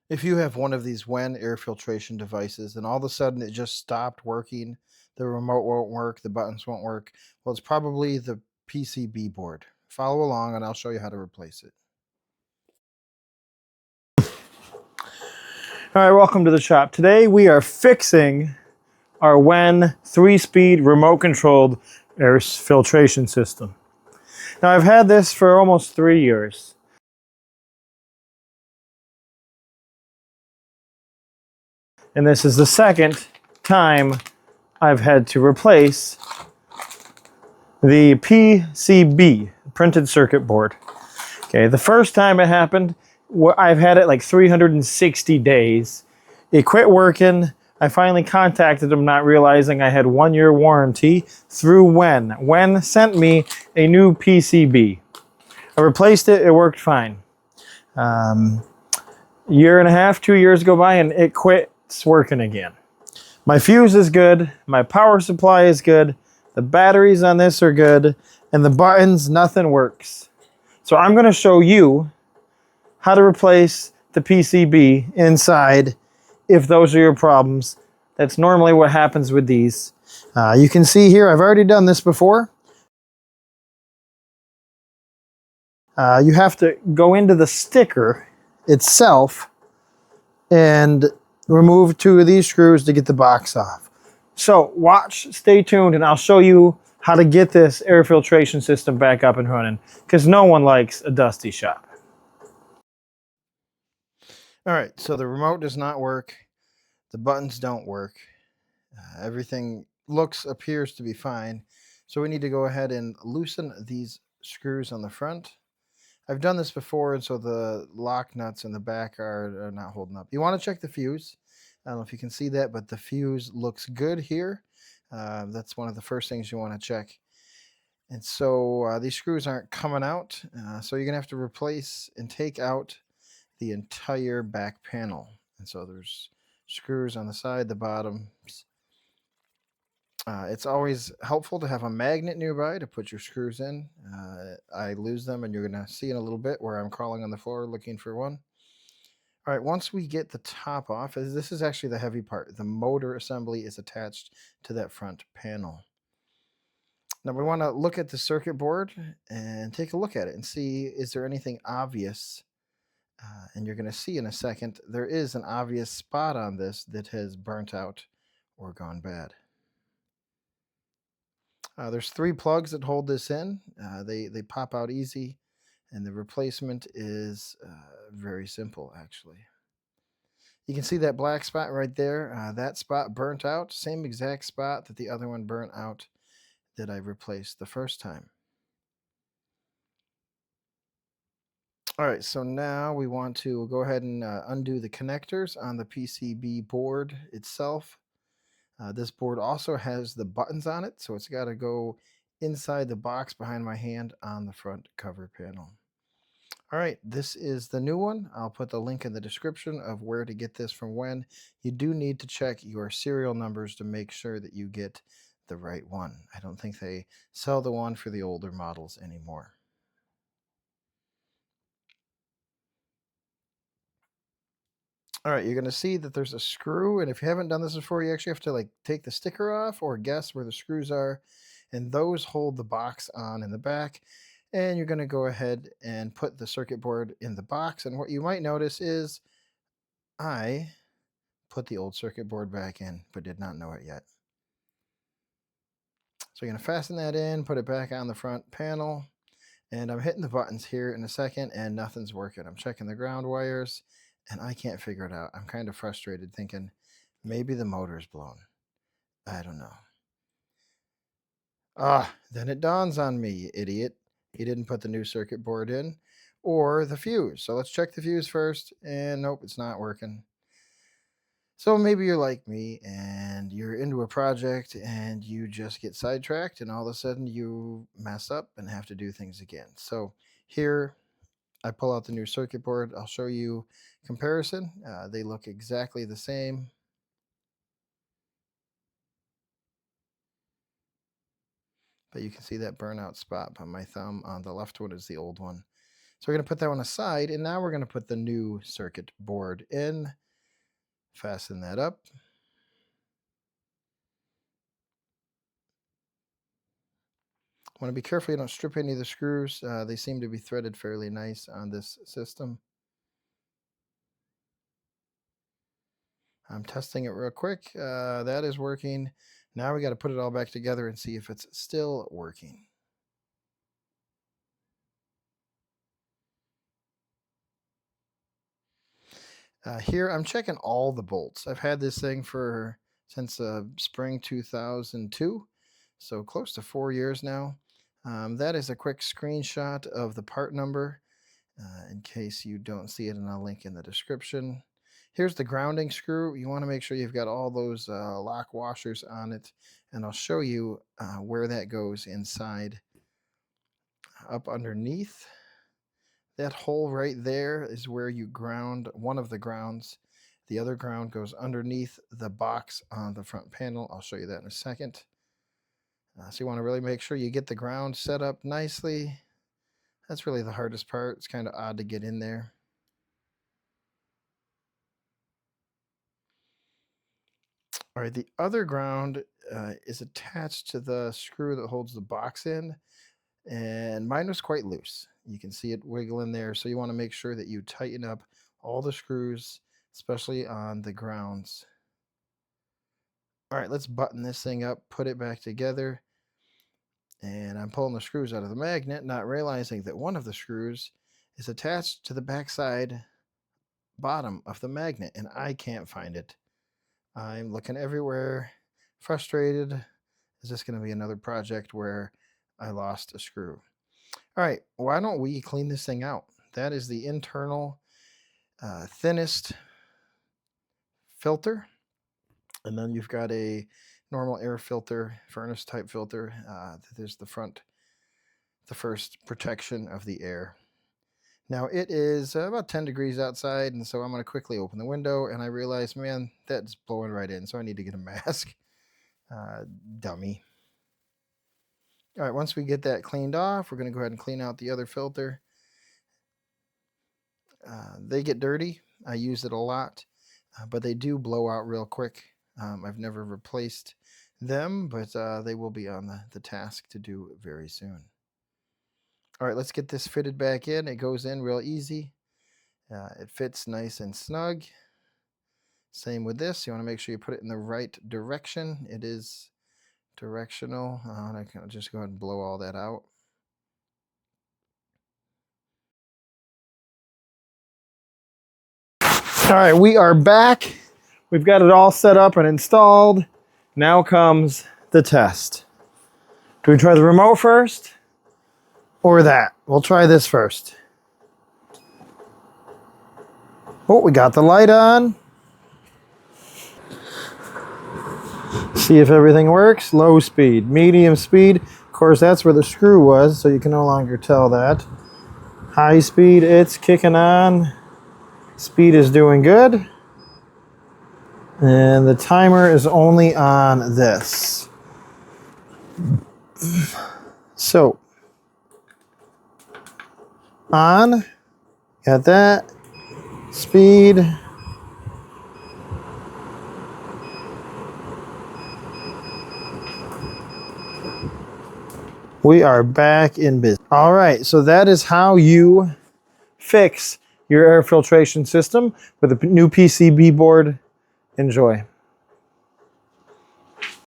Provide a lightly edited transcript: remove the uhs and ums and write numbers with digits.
If you have one of these WEN air filtration devices and all of a sudden it just stopped working, the remote won't work, the buttons won't work, well, it's probably the PCB board. Follow along and I'll show you how to replace it. All right, welcome to the shop. Today we are fixing our WEN 3-speed remote controlled air filtration system. Now I've had this for almost 3 years. And this is the second time I've had to replace the PCB, printed circuit board. Okay, the first time it happened, I've had it like 360 days. It quit working. I finally contacted them, not realizing I had 1-year warranty through WEN. WEN sent me a new PCB. I replaced it, it worked fine. Year and a half, 2 years go by and it quits working again. My fuse is good, my power supply is good, the batteries on this are good, and the buttons, nothing works. So I'm gonna show you how to replace the PCB inside if those are your problems. That's normally what happens with these. You can see here, I've already done this before. You have to go into the sticker itself and remove 2 of these screws to get the box off. So watch, stay tuned, and I'll show you how to get this air filtration system back up and running, because no one likes a dusty shop. All right, so the remote does not work. The buttons don't work. Everything appears to be fine. So we need to go ahead and loosen these screws on the front. I've done this before, and so the lock nuts in the back are not holding up. You want to check the fuse. I don't know if you can see that, but the fuse looks good here. That's one of the first things you want to check. And so these screws aren't coming out, so you're going to have to replace and take out the entire back panel. And so there's screws on the side, the bottom. It's always helpful to have a magnet nearby to put your screws in. I lose them, and you're going to see in a little bit where I'm crawling on the floor looking for one. All right, once we get the top off, this is actually the heavy part. The motor assembly is attached to that front panel. Now we want to look at the circuit board and take a look at it and see, is there anything obvious? And you're going to see in a second, there is an obvious spot on this that has burnt out or gone bad. There's 3 plugs that hold this in. They pop out easy, and the replacement is very simple, actually. You can see that black spot right there. That spot burnt out, same exact spot that the other one burnt out that I replaced the first time. All right, so now we want to go ahead and undo the connectors on the PCB board itself. This board also has the buttons on it, so it's got to go inside the box behind my hand on the front cover panel. All right, this is the new one. I'll put the link in the description of where to get this from WEN. You do need to check your serial numbers to make sure that you get the right one. I don't think they sell the one for the older models anymore. All right, you're going to see that there's a screw, and if you haven't done this before, you actually have to take the sticker off or guess where the screws are, and those hold the box on in the back. And you're going to go ahead and put the circuit board in the box, and what you might notice is I put the old circuit board back in, but did not know it yet. So you're going to fasten that in, put it back on the front panel, and I'm hitting the buttons here in a second, and nothing's working. I'm checking the ground wires, and I can't figure it out. I'm kind of frustrated, thinking maybe the motor's blown. I don't know. Then it dawns on me, you idiot. You didn't put the new circuit board in, or the fuse. So let's check the fuse first, and nope, it's not working. So maybe you're like me and you're into a project and you just get sidetracked, and all of a sudden you mess up and have to do things again. So here I pull out the new circuit board. I'll show you comparison. They look exactly the same. But you can see that burnout spot by my thumb. On the left one is the old one. So we're going to put that one aside, and now we're going to put the new circuit board in. Fasten that up. Want to be careful you don't strip any of the screws. They seem to be threaded fairly nice on this system. I'm testing it real quick. That is working. Now we got to put it all back together and see if it's still working. Here I'm checking all the bolts. I've had this thing since spring 2002, so close to 4 years now. That is a quick screenshot of the part number in case you don't see it, and I'll link in the description. Here's the grounding screw. You want to make sure you've got all those lock washers on it, and I'll show you where that goes inside. Up underneath. That hole right there is where you ground one of the grounds. The other ground goes underneath the box on the front panel. I'll show you that in a second. So you want to really make sure you get the ground set up nicely. That's really the hardest part. It's kind of odd to get in there. All right, the other ground is attached to the screw that holds the box in, and mine was quite loose. You can see it wiggling there, so you want to make sure that you tighten up all the screws, especially on the grounds. All right, let's button this thing up, put it back together, and I'm pulling the screws out of the magnet, not realizing that one of the screws is attached to the backside bottom of the magnet, and I can't find it. I'm looking everywhere, frustrated. Is this going to be another project where I lost a screw? All right, why don't we clean this thing out? That is the internal thinnest filter. And then you've got a normal air filter, furnace type filter. There's the first protection of the air. Now it is about 10 degrees outside, and so I'm going to quickly open the window, and I realize, man, that's blowing right in, so I need to get a mask. Dummy. All right, once we get that cleaned off, we're going to go ahead and clean out the other filter. They get dirty. I use it a lot, but they do blow out real quick. I've never replaced them, but they will be on the task to do very soon. All right, let's get this fitted back in. It goes in real easy. It fits nice and snug. Same with this. You want to make sure you put it in the right direction. It is directional. I can just go ahead and blow all that out. All right, we are back. We've got it all set up and installed. Now comes the test. Do we try the remote first or that? We'll try this first. Oh, we got the light on. See if everything works. Low speed, medium speed. Of course, that's where the screw was, so you can no longer tell that. High speed, it's kicking on. Speed is doing good. And the timer is only on this. So, on. Got that. Speed. We are back in business. All right, so that is how you fix your air filtration system with a new PCB board. Enjoy.